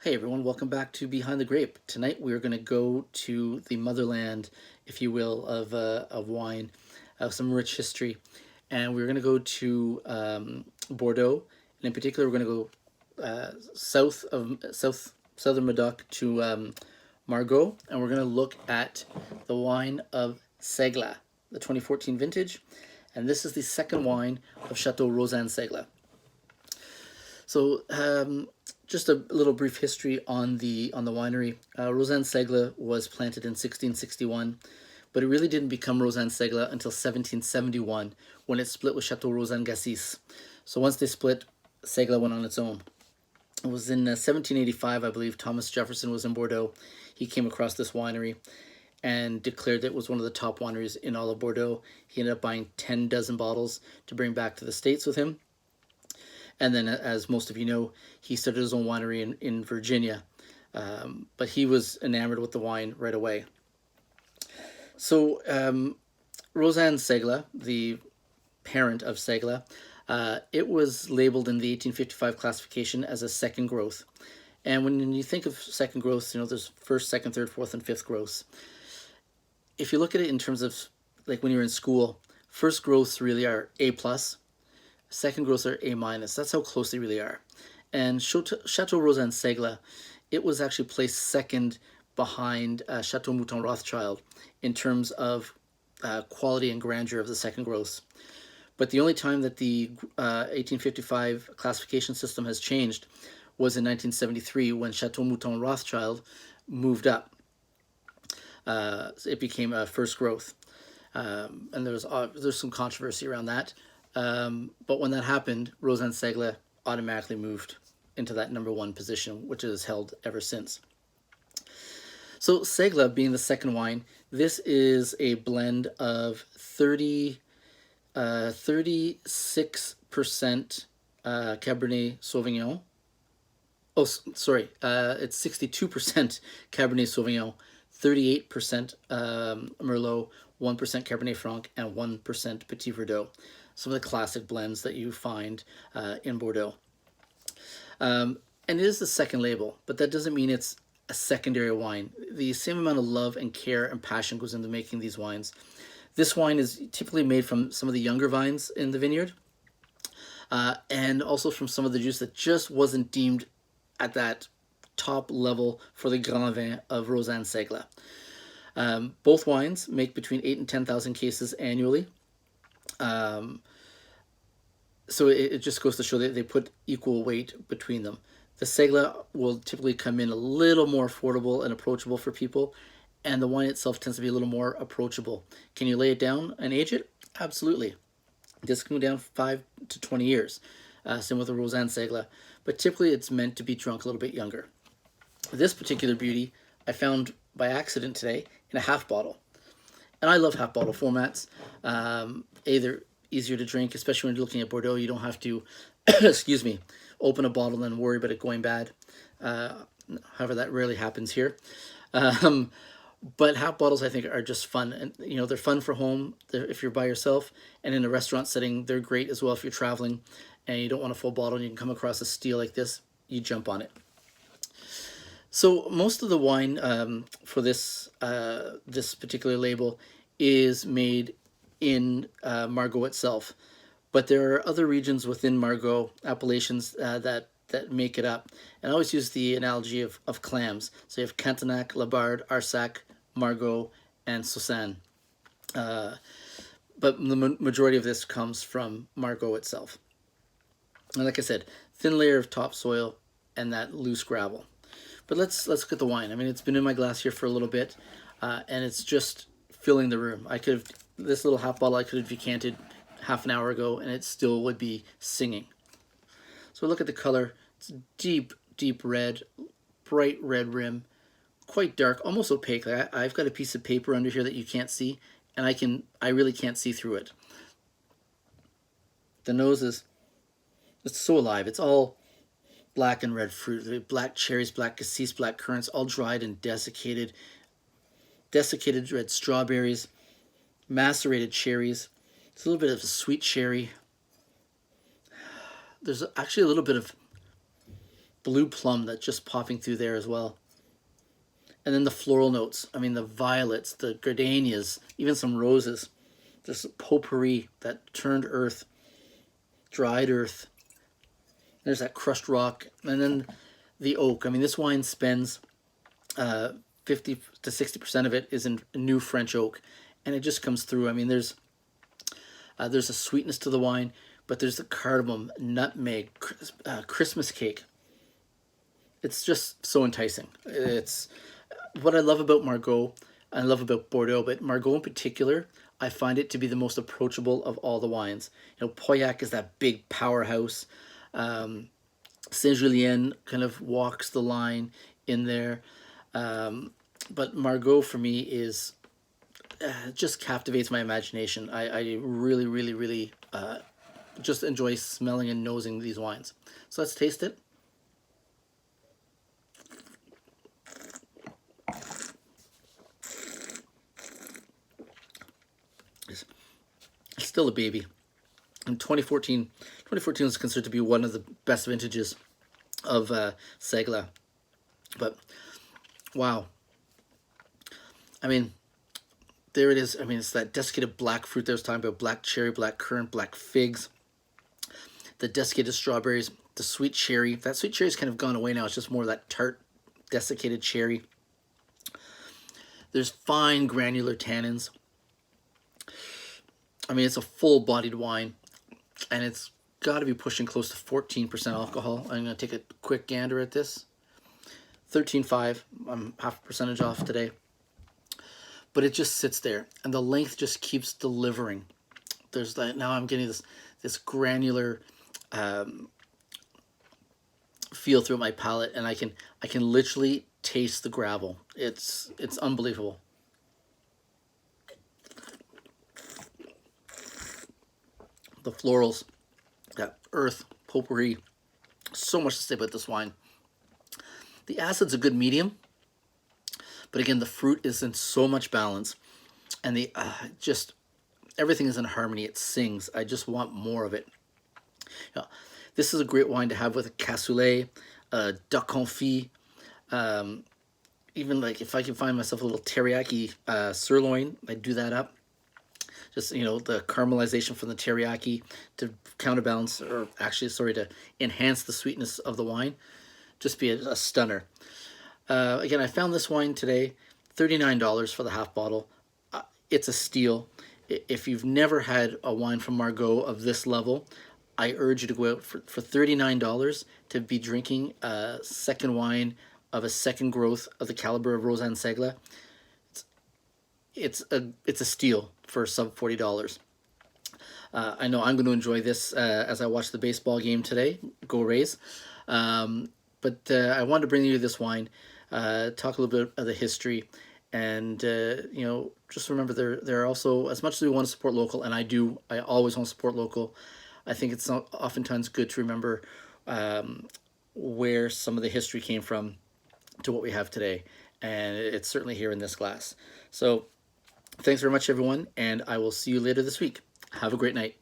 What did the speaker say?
Hey everyone, welcome back to Behind the Grape. Tonight we're going to go to the motherland, if you will, of wine, of some rich history, and we're going to go to Bordeaux, and in particular we're going to go southern Medoc to Margaux, and we're going to look at the wine of Segla, the 2014 vintage, and this is the second wine of Chateau Rosanne Segla. So, just a little brief history on the winery. Rosanne Segla was planted in 1661, but it really didn't become Rosanne Segla until 1771 when it split with Chateau Rosanne Gassis. So once they split, Segla went on its own. It was in 1785, I believe, Thomas Jefferson was in Bordeaux. He came across this winery and declared that it was one of the top wineries in all of Bordeaux. He ended up buying 10 dozen bottles to bring back to the States with him. And then, as most of you know, he started his own winery in Virginia. But he was enamored with the wine right away. So, Rosanne Segla, the parent of Segla, it was labeled in the 1855 classification as a second growth. And when you think of second growth, there's first, second, third, fourth, and fifth growths. If you look at it in terms of like when you're in school, first growths really are A plus. Second growths are A minus. That's how close they really are. And Chateau Rosanne Segla, it was actually placed second behind Chateau Mouton Rothschild in terms of quality and grandeur of the second growths. But the only time that the 1855 classification system has changed was in 1973 when Chateau Mouton Rothschild moved up. It became a first growth. And there's some controversy around that. But when that happened, Rosanne Segla automatically moved into that number one position, which it has held ever since. So Segla being the second wine, this is a blend of 36% Cabernet Sauvignon. Oh, sorry, it's 62% Cabernet Sauvignon, 38% Merlot, 1% Cabernet Franc, and 1% Petit Verdot. Some of the classic blends that you find in Bordeaux. And it is the second label, but that doesn't mean it's a secondary wine. The same amount of love and care and passion goes into making these wines. This wine is typically made from some of the younger vines in the vineyard, and also from some of the juice that just wasn't deemed at that top level for the Grand Vin of Rosanne Segla. Both wines make between 8 and 10,000 cases annually. So it just goes to show that they put equal weight between them. The Segla will typically come in a little more affordable and approachable for people, and the wine itself tends to be a little more approachable. Can you lay it down and age it? Absolutely. This can go down 5 to 20 years, same with the Rosanne Segla, but typically it's meant to be drunk a little bit younger. This particular beauty I found by accident today in a half bottle. And I love half bottle formats. They're easier to drink, especially when you're looking at Bordeaux. You don't have to, excuse me, open a bottle and worry about it going bad. However, that rarely happens here. But half bottles, I think, are just fun. And, they're fun for home if you're by yourself. And in a restaurant setting, they're great as well if you're traveling and you don't want a full bottle and you can come across a steal like this, you jump on it. So most of the wine for this particular label is made in Margaux itself, but there are other regions within Margaux, appellations that make it up. And I always use the analogy of clams. So you have Cantenac, Labarde, Arsac, Margaux, and Saussanne. But the majority of this comes from Margaux itself. And like I said, thin layer of topsoil and that loose gravel. But let's look at the wine. I mean, it's been in my glass here for a little bit, and it's just filling the room. This little half bottle I could have decanted half an hour ago, and it still would be singing. So look at the color. It's deep, deep red, bright red rim, quite dark, almost opaque. I've got a piece of paper under here that you can't see, and I really can't see through it. The nose it's so alive. It's all black and red fruit, black cherries, black cassis, black currants, all dried and desiccated red strawberries, macerated cherries. It's a little bit of a sweet sherry. There's actually a little bit of blue plum that's just popping through there as well. And then the floral notes. I mean, the violets, the gardenias, even some roses. Just potpourri, that turned earth, dried earth. There's that crushed rock. And then the oak. I mean, this wine spends 50 to 60% of it is in new French oak. And it just comes through. I mean, there's a sweetness to the wine, but there's the cardamom, nutmeg, Christmas cake. It's just so enticing. It's what I love about Margaux. I love about Bordeaux, but Margaux in particular, I find it to be the most approachable of all the wines. You know, Pauillac is that big powerhouse. Saint Julien kind of walks the line in there. But Margaux for me is just captivates my imagination. I really, really, really just enjoy smelling and nosing these wines. So let's taste it. It's still a baby. In 2014 was considered to be one of the best vintages of Segla. But wow. I mean, there it is. I mean, it's that desiccated black fruit that I was talking about. Black cherry, black currant, black figs. The desiccated strawberries, the sweet cherry. That sweet cherry's kind of gone away now. It's just more of that tart, desiccated cherry. There's fine granular tannins. I mean, it's a full-bodied wine, and it's got to be pushing close to 14% alcohol. I'm going to take a quick gander at this. 13.5. I'm half a percentage off today. But it just sits there, and the length just keeps delivering. There's that. Now I'm getting this granular feel through my palate, and I can literally taste the gravel. It's unbelievable. The florals, that earth, potpourri, so much to say about this wine. The acid's a good medium, but again, the fruit is in so much balance, and the just everything is in harmony. It sings. I just want more of it. You know, this is a great wine to have with a cassoulet, duck confit. Even like if I can find myself a little teriyaki sirloin, I do that up. Just, you know, the caramelization from the teriyaki to counterbalance, or actually, sorry, to enhance the sweetness of the wine. Just be a stunner. Again, I found this wine today, $39 for the half bottle. It's a steal. If you've never had a wine from Margaux of this level, I urge you to go out for $39 to be drinking a second wine of a second growth of the caliber of Rosanne Segla. It's a steal for sub $40. I know I'm going to enjoy this as I watch the baseball game today. Go Rays! But I wanted to bring you this wine, talk a little bit of the history, and you know, just remember there are also, as much as we want to support local, and I always want to support local. I think it's oftentimes good to remember where some of the history came from to what we have today, and it's certainly here in this glass. So thanks very much, everyone, and I will see you later this week. Have a great night.